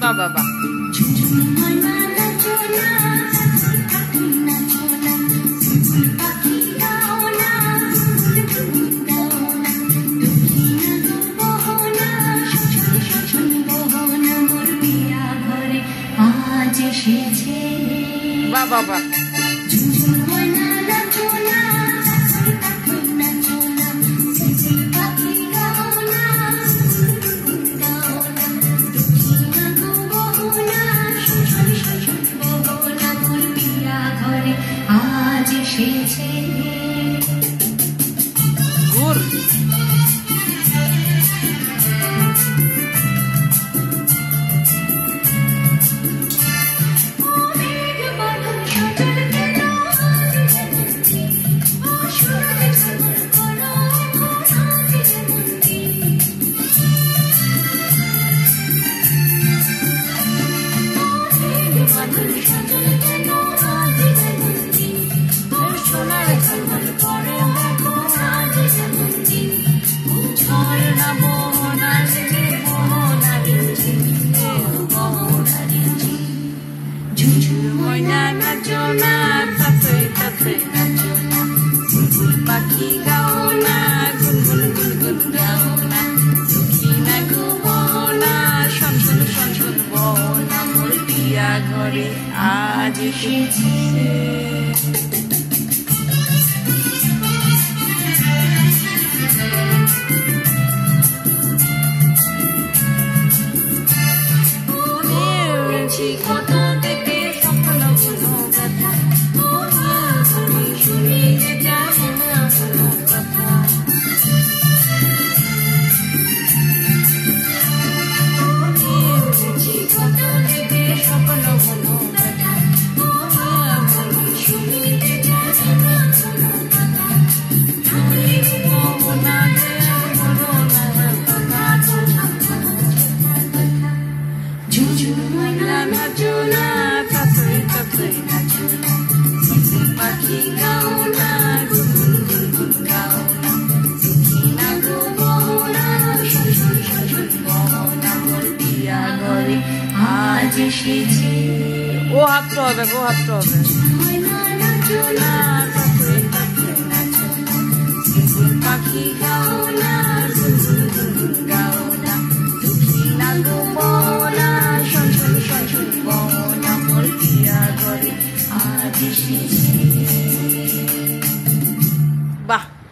বাবা বাহ বাহ বাহ বাহ ঘুর পাখি গাও না গুনগুন গুনগুন গাও না দুঃখী না ঘুমো না শোন শোন শোন শোন বও না মোর পিয়া ঘরে আজ এসেছে কত দেখে স্বপ্ন গুলো ব্যথা শুনি যে জানি না কোনো কথা কত দেখে স্বপ্ন গুলো ব্যথা শুনি যে জানি না কোনো কথা মোহনা নাচনা তাতই তাতই নাচনা পাখি গাও না গুনগুন গুনগুন গাও না দুঃখী না ঘুমো না শোন শোন শোন শোন বও না মোর পিয়া ঘরে আজ এসেছে ও হাঁটতে হবে গো হাঁটতে হবে নাচনা তাতই তাতই নাচনা পাখি গাও না গুনগুন গুনগুন গাও না দুঃখী না ঘুমো না বাহ